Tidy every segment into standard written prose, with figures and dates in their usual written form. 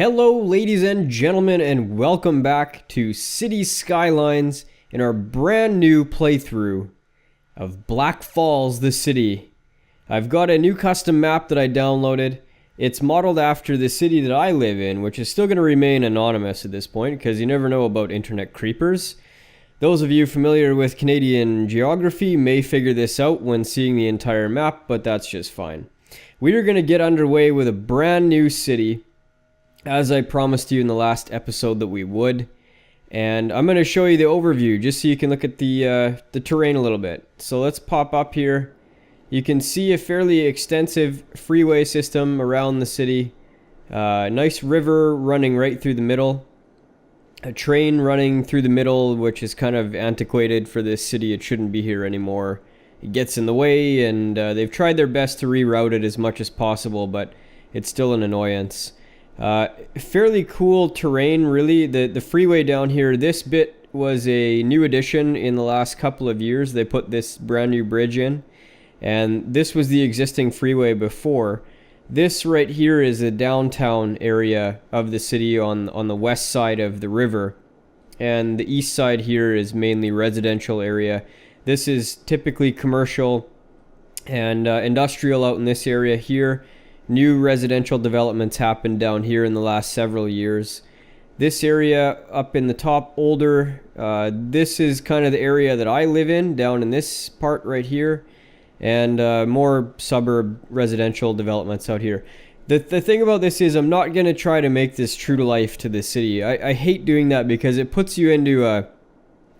Hello ladies and gentlemen, and welcome back to City Skylines in our brand new playthrough of Black Falls, the city. I've got a new custom map that I downloaded. It's modeled after the city that I live in, which is still going to remain anonymous at this point because you never know about internet creepers. Those of you familiar with Canadian geography may figure this out when seeing the entire map, but that's just fine. We are going to get underway with a brand new city, as I promised you in the last episode that we would. And I'm going to show you the overview just so you can look at the terrain a little bit. So let's pop up here. You can see a fairly extensive freeway system around the city. Nice river running right through the middle. A train running through the middle, which is kind of antiquated for this city. It shouldn't be here anymore. It gets in the way, and they've tried their best to reroute it as much as possible, but it's still an annoyance. Fairly cool terrain, really. The freeway down here, this bit was a new addition in the last couple of years. They put this brand new bridge in, and this was the existing freeway before. This right here is the downtown area of the city on the west side of the river, and the east side here is mainly residential area. This is typically commercial and industrial out in this area here. New residential developments happened down here in the last several years. This area up in the top, older, this is kind of the area that I live in, down in this part right here, and more suburb residential developments out here. The thing about this is I'm not going to try to make this true to life to the city. I hate doing that because it puts you into a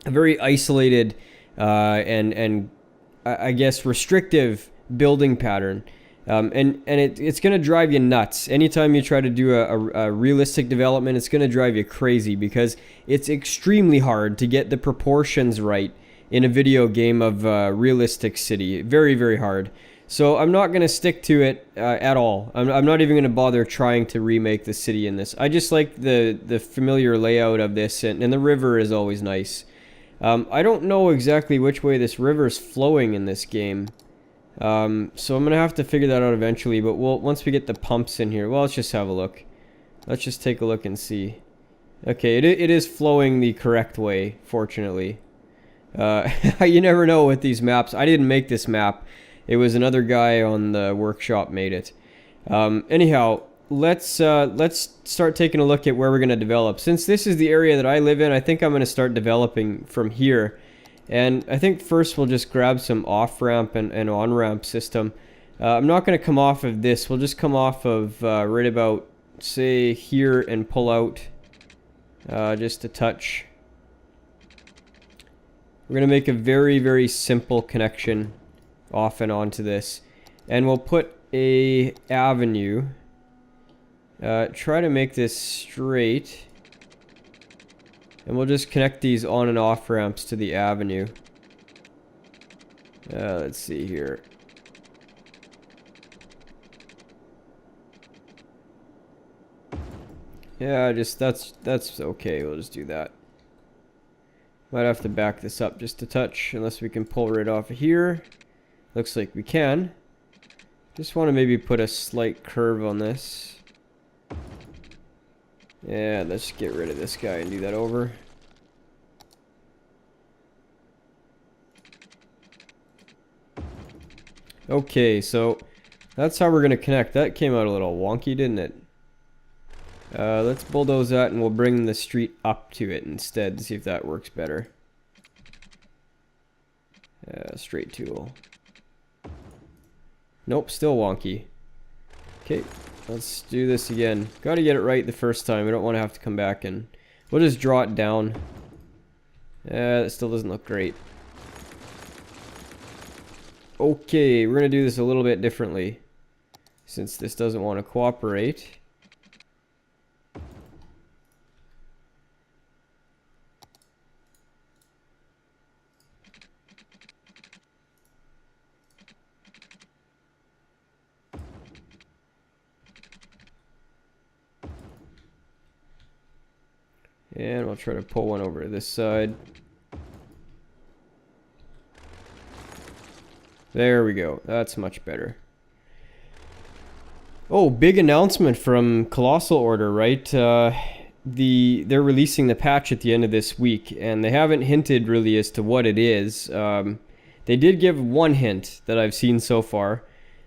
very isolated and I guess restrictive building pattern. It's going to drive you nuts. Anytime you try to do a realistic development, it's going to drive you crazy because it's extremely hard to get the proportions right in a video game of a realistic city. Very, very hard. So I'm not going to stick to it at all. I'm not even going to bother trying to remake the city in this. I just like the familiar layout of this, and the river is always nice. I don't know exactly which way this river is flowing in this game. So I'm going to have to figure that out eventually, but once we get the pumps in here, well, let's just have a look. Let's just take a look and see. Okay, it is flowing the correct way, fortunately. You never know with these maps. I didn't make this map. It was another guy on the workshop made it. Anyhow, let's start taking a look at where we're going to develop. Since this is the area that I live in, I think I'm going to start developing from here. And I think first we'll just grab some off-ramp and on-ramp system. I'm not going to come off of this. We'll just come off of right about, say, here and pull out just a touch. We're going to make a very, very simple connection off and onto this. And we'll put a avenue. Try to make this straight. And we'll just connect these on and off ramps to the avenue. Let's see here. Yeah, that's okay. We'll just do that. Might have to back this up just a touch, unless we can pull right off of here. Looks like we can. Just want to maybe put a slight curve on this. Yeah, let's get rid of this guy and do that over. Okay, so that's how we're going to connect. That came out a little wonky, didn't it? Let's bulldoze that and we'll bring the street up to it instead and see if that works better. Straight tool. Nope, still wonky. Okay. Let's do this again. Got to get it right the first time. We don't want to have to come back and... We'll just draw it down. That still doesn't look great. Okay, we're going to do this a little bit differently. Since this doesn't want to cooperate. And we'll try to pull one over to this side. There we go. That's much better. Oh, big announcement from Colossal Order, right? They're releasing the patch at the end of this week, and they haven't hinted really as to what it is. They did give one hint that I've seen so far,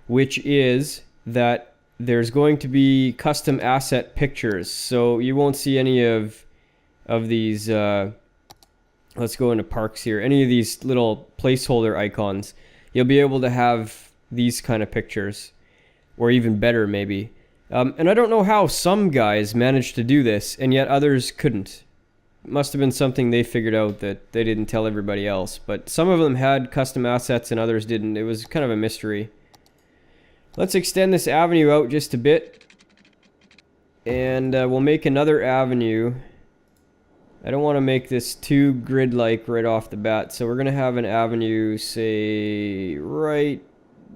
which is that there's going to be custom asset pictures. So you won't see any of these. Let's go into parks here. Any of these little placeholder icons, you'll be able to have these kind of pictures. Or even better, maybe. And I don't know how some guys managed to do this, and yet others couldn't. It must have been something they figured out that they didn't tell everybody else. But some of them had custom assets and others didn't. It was kind of a mystery. Let's extend this avenue out just a bit. And we'll make another avenue. I don't want to make this too grid-like right off the bat. So we're going to have an avenue, say, right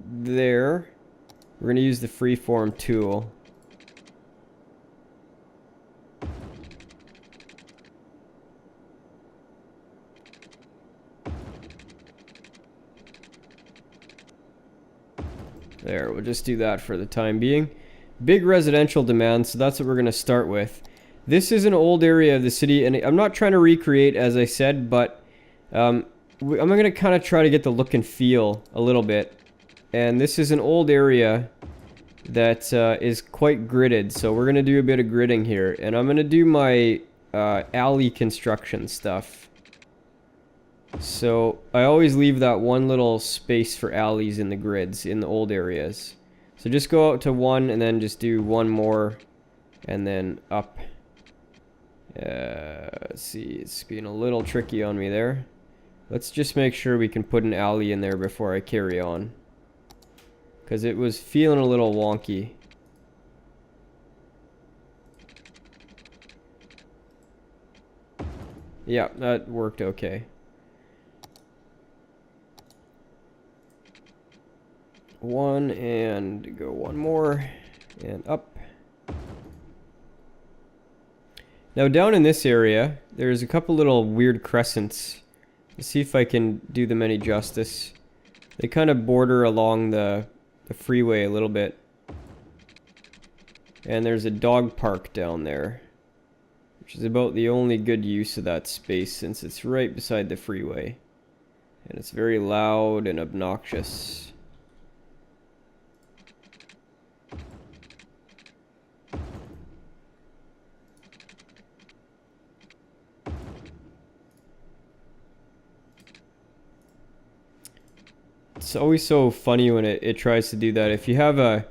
there. We're going to use the freeform tool. There, we'll just do that for the time being. Big residential demand, so that's what we're going to start with. This is an old area of the city, and I'm not trying to recreate, as I said, but I'm going to kind of try to get the look and feel a little bit. And this is an old area that is quite gridded, so we're going to do a bit of gridding here. And I'm going to do my alley construction stuff. So I always leave that one little space for alleys in the grids in the old areas. So just go out to one and then just do one more and then up. Let's see, it's being a little tricky on me there. Let's just make sure we can put an alley in there before I carry on. Because it was feeling a little wonky. Yeah, that worked okay. One, and go one more, and up. Now down in this area, there's a couple little weird crescents. Let's see if I can do them any justice. They kind of border along the freeway a little bit. And there's a dog park down there, which is about the only good use of that space since it's right beside the freeway. And it's very loud and obnoxious. It's always so funny when it tries to do that. If you have a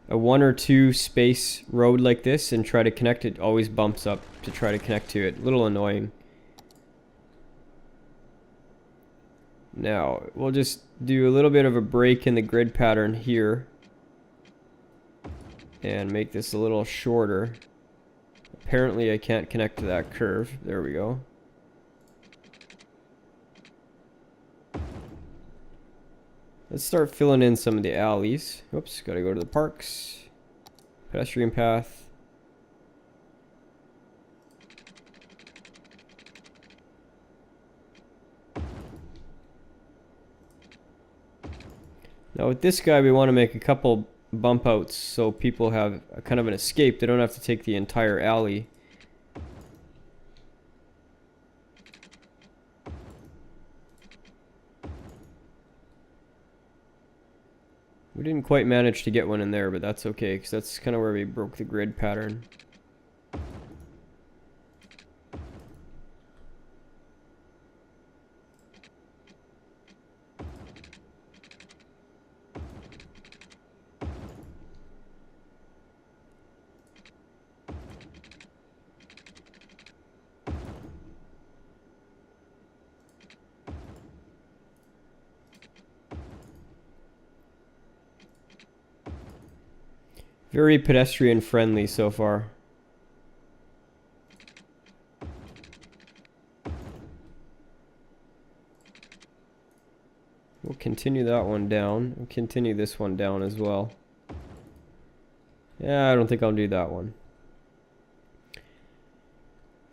one or two space road like this and try to connect, it always bumps up to try to connect to it. A little annoying. Now, we'll just do a little bit of a break in the grid pattern here. And make this a little shorter. Apparently I can't connect to that curve. There we go. Let's start filling in some of the alleys. Oops, gotta go to the parks. Pedestrian path. Now with this guy we want to make a couple bump outs so people have a kind of an escape. They don't have to take the entire alley. We didn't quite manage to get one in there, but that's okay, because that's kind of where we broke the grid pattern. Very pedestrian friendly so far. We'll continue that one down. We'll continue this one down as well. Yeah, I don't think I'll do that one.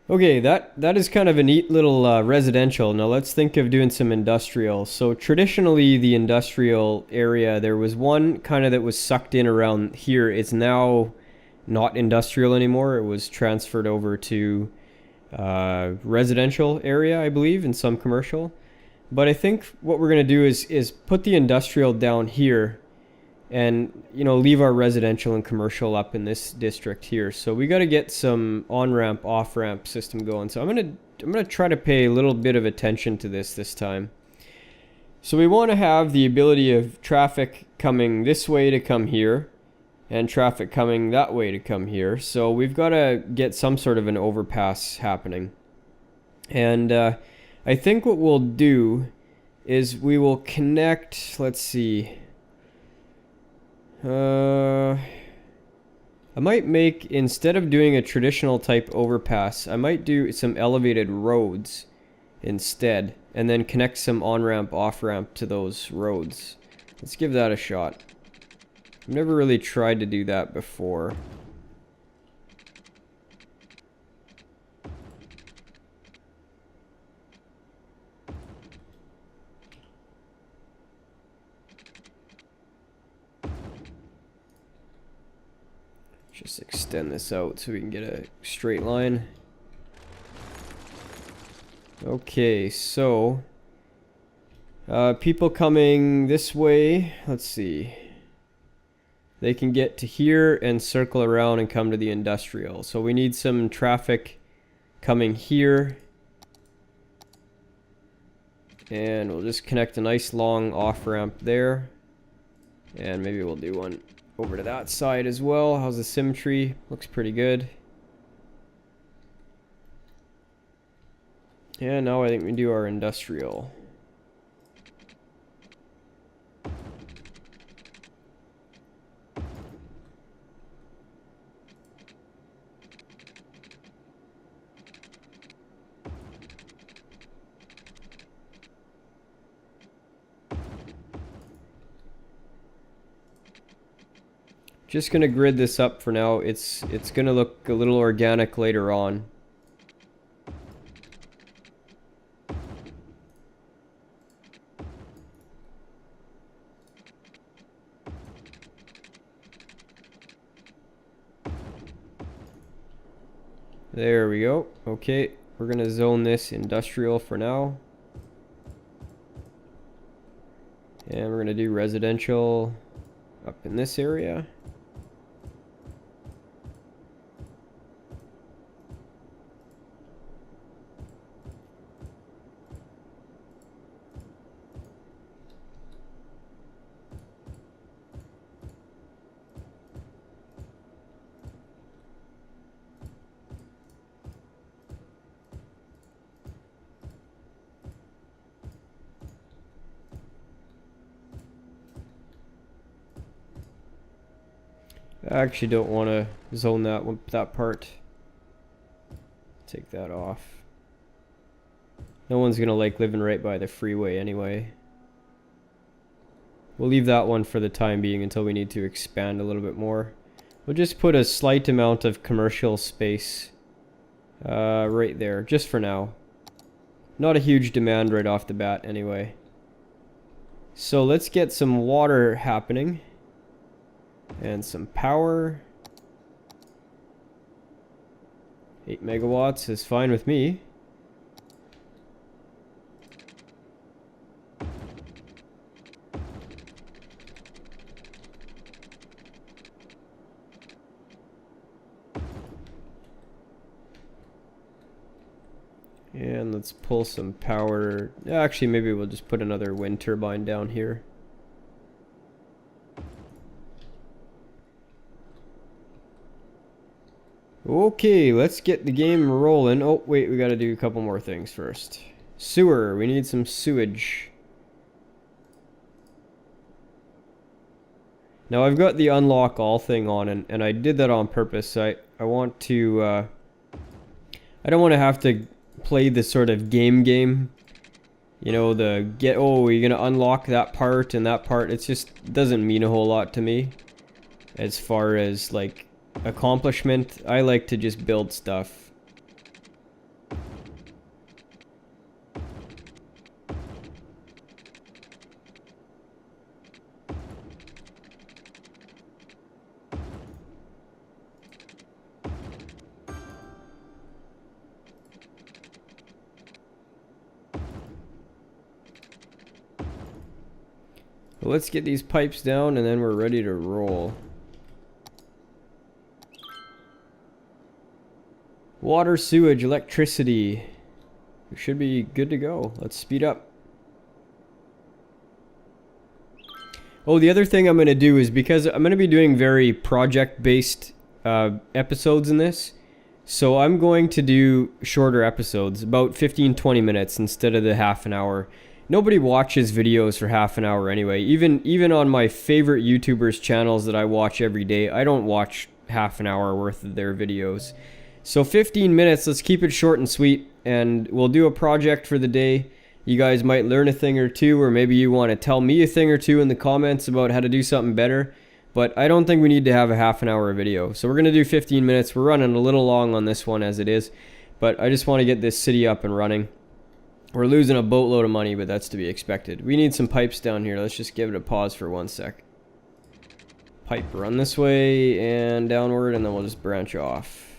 Okay, that is kind of a neat little residential. Now let's think of doing some industrial. So traditionally, the industrial area, there was one kind of that was sucked in around here. It's now not industrial anymore. It was transferred over to residential area, I believe, and some commercial. But I think what we're gonna do is put the industrial down here, and leave our residential and commercial up in this district here. So we got to get some on-ramp, off-ramp system going. So I'm gonna try to pay a little bit of attention to this time. So we want to have the ability of traffic coming this way to come here, and traffic coming that way to come here. So we've got to get some sort of an overpass happening. And I think what we'll do is we will connect, let's see, I might make, instead of doing a traditional type overpass, I might do some elevated roads instead, and then connect some on-ramp, off-ramp to those roads. Let's give that a shot. I've never really tried to do that before. Just extend this out so we can get a straight line. Okay, so people coming this way, let's see. They can get to here and circle around and come to the industrial. So we need some traffic coming here. And we'll just connect a nice long off-ramp there. And maybe we'll do one over to that side as well. How's the symmetry? Looks pretty good. Yeah, now I think we do our industrial. Just gonna grid this up for now. It's gonna look a little organic later on. There we go. Okay, we're gonna zone this industrial for now. And we're gonna do residential up in this area. I actually don't want to zone that part. Take that off. No one's gonna like living right by the freeway anyway. We'll leave that one for the time being until we need to expand a little bit more. We'll just put a slight amount of commercial space right there, just for now. Not a huge demand right off the bat anyway. So let's get some water happening. And some power. 8 megawatts is fine with me. And let's pull some power. Actually, maybe we'll just put another wind turbine down here. Okay, let's get the game rolling. Oh, wait, we gotta do a couple more things first. Sewer, we need some sewage. Now, I've got the unlock all thing on, and I did that on purpose. I want to, I don't want to have to play this sort of game. You know, oh, you're gonna unlock that part and that part. It just doesn't mean a whole lot to me. As far as, like, accomplishment, I like to just build stuff. But let's get these pipes down and then we're ready to roll. Water, sewage, electricity. We should be good to go. Let's speed up. Oh, the other thing I'm going to do is, because I'm going to be doing very project-based episodes in this, so I'm going to do shorter episodes, about 15-20 minutes instead of the half an hour. Nobody watches videos for half an hour anyway. Even on my favorite YouTubers' channels that I watch every day, I don't watch half an hour worth of their videos. So 15 minutes, let's keep it short and sweet, and we'll do a project for the day. You guys might learn a thing or two, or maybe you want to tell me a thing or two in the comments about how to do something better. But I don't think we need to have a half an hour video. So we're going to do 15 minutes. We're running a little long on this one as it is. But I just want to get this city up and running. We're losing a boatload of money, but that's to be expected. We need some pipes down here. Let's just give it a pause for 1 sec. Pipe run this way and downward, and then we'll just branch off.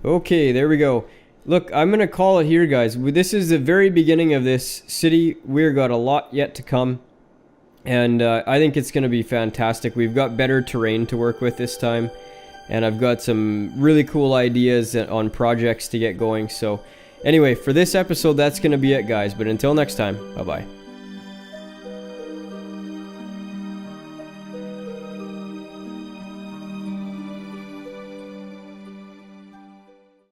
Okay, there we go. Look, I'm going to call it here, guys. This is the very beginning of this city. We've got a lot yet to come. And I think it's going to be fantastic. We've got better terrain to work with this time. And I've got some really cool ideas on projects to get going. So anyway, for this episode, that's going to be it, guys. But until next time, bye-bye.